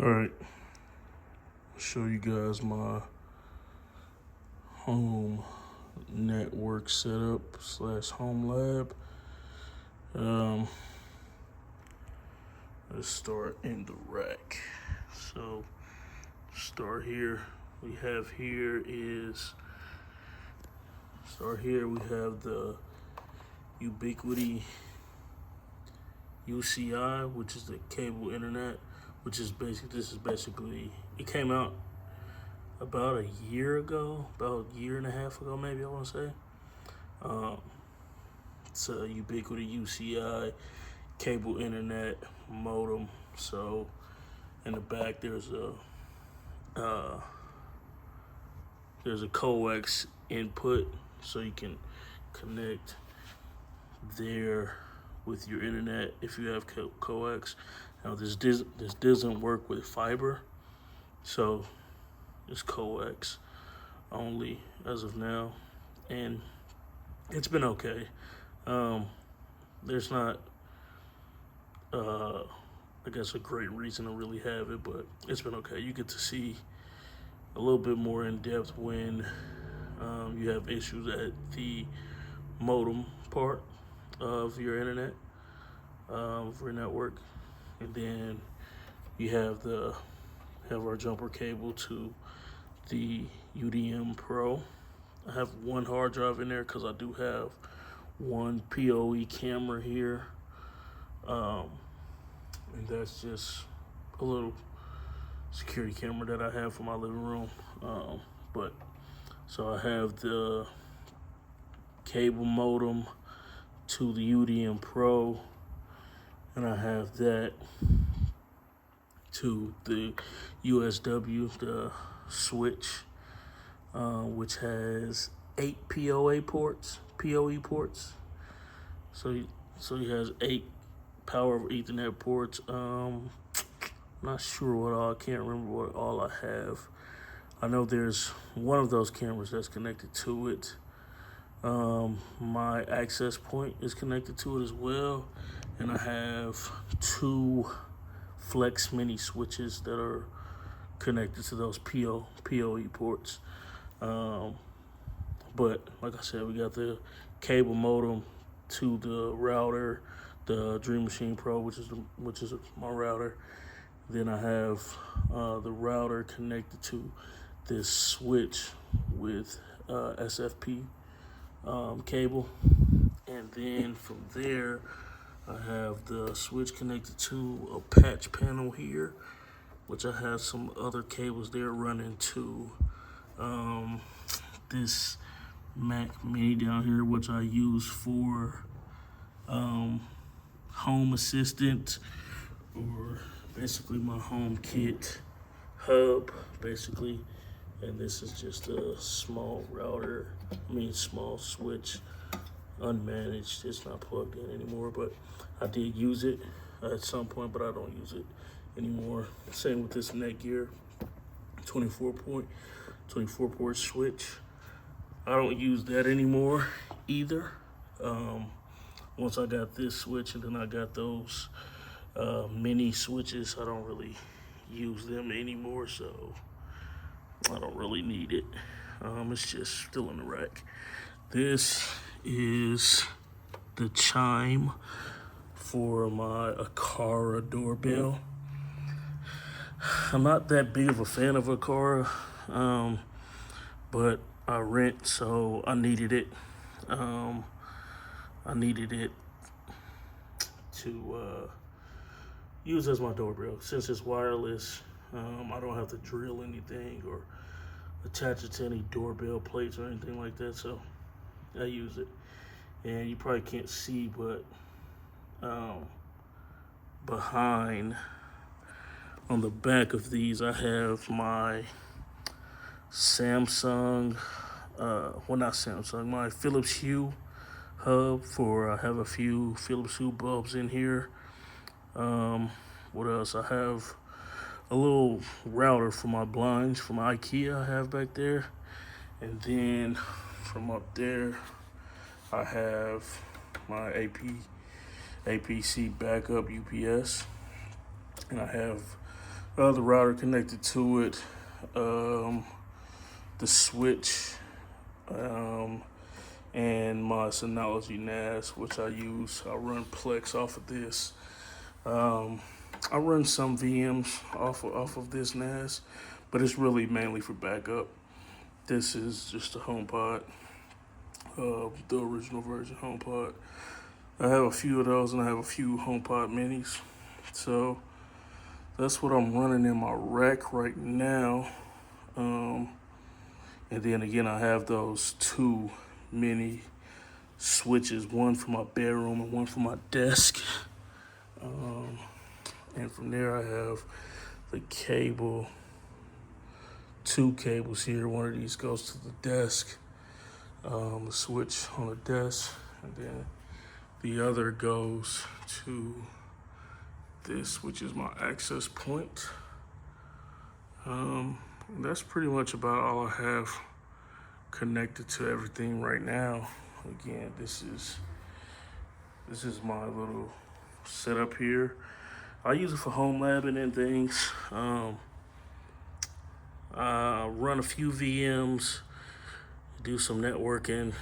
Alright, show you guys my home network setup slash home lab. Let's start in the rack. So start here. We have the Ubiquiti UCI, which is the cable internet, which is basically it came out about a year ago, about a year and a half ago, maybe I want to say. It's a Ubiquiti UCI cable internet modem. So in the back there's a coax input, so you can connect there with your internet if you have coax. Now this doesn't work with fiber, so it's coax only as of now, and it's been okay. There's not I guess a great reason to really have it, but it's been okay. You get to see a little bit more in depth when you have issues at the modem part of your internet, for your network, and then you have our jumper cable to the UDM Pro. I have one hard drive in there because I do have one PoE camera here, and that's just a little security camera that I have for my living room. But so I have the cable modem to the UDM Pro, and I have that to the USW, the switch, which has 8 PoE ports. So he has 8 power over Ethernet ports. Not sure what all. I can't remember what all I have. I know there's one of those cameras that's connected to it. My access point is connected to it as well, and I have 2 Flex Mini switches that are connected to those PoE ports. But like I said, we got the cable modem to the router, the Dream Machine Pro, which is my router. Then I have the router connected to this switch with SFP cable, and then from there I have the switch connected to a patch panel here, which I have some other cables there running to this Mac Mini down here, which I use for home assistant, or basically my home kit hub, basically. And this is just a small small switch, unmanaged. It's not plugged in anymore, but I did use it at some point, but I don't use it anymore. Same with this Netgear 24 port switch. I don't use that anymore either. Once I got this switch, and then I got those mini switches, I don't really use them anymore, so I don't really need it. It's just still in the rack. This is the chime for my Aqara doorbell. I'm not that big of a fan of Aqara, but I rent, so I needed it. I needed it to use as my doorbell. Since it's wireless, I don't have to drill anything or attach it to any doorbell plates or anything like that, so I use it. And you probably can't see, but behind on the back of these, I have my Samsung, my Philips Hue hub I have a few Philips Hue bulbs in here. What else? I have a little router for my blinds from IKEA I have back there. And then from up there, I have my APC backup UPS. And I have The router connected to it, the switch, and my Synology NAS, which I use. I run Plex off of this. I run some VMs off of this NAS, but it's really mainly for backup. This is just a HomePod, the original version HomePod. I have a few of those, and I have a few HomePod minis. So that's what I'm running in my rack right now. And then again, I have those two mini switches, one for my bedroom and one for my desk. And from there, I have the cable, two cables here. One of these goes to the desk, the switch on the desk, and then the other goes to this, which is my access point. That's pretty much about all I have connected to everything right now. Again, this is my little setup here. I use it for home labbing and things. I run a few VMs, do some networking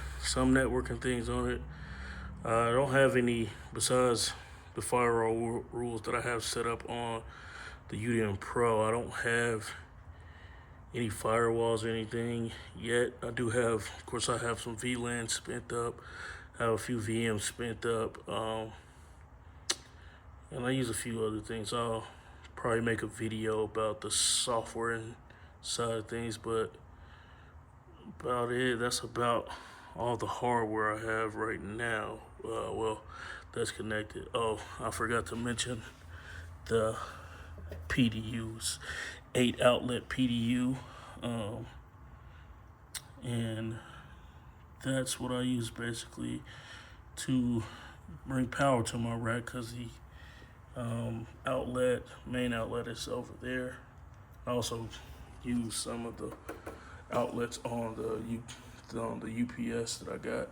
things on it. I don't have any, besides the firewall rules that I have set up on the UniFi Pro, I don't have any firewalls or anything yet. I do have, of course, I have some VLAN spent up. I have a few VMs spent up. And I use a few other things. I'll probably make a video about the software and side of things, but about it, that's about all the hardware I have right now. Well, that's connected. Oh, I forgot to mention the PDUs, 8 outlet PDU. And that's what I use basically to bring power to my rack, because the main outlet is over there. I also use some of the outlets on the UPS that I got.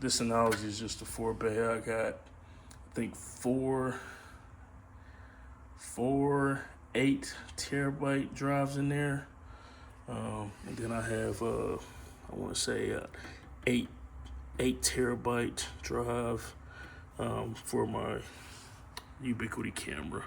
This Synology is just a 4-bay. I got, I think, four 8 terabyte drives in there. And then I have, I want to say, 8 terabyte drive for my Ubiquiti camera.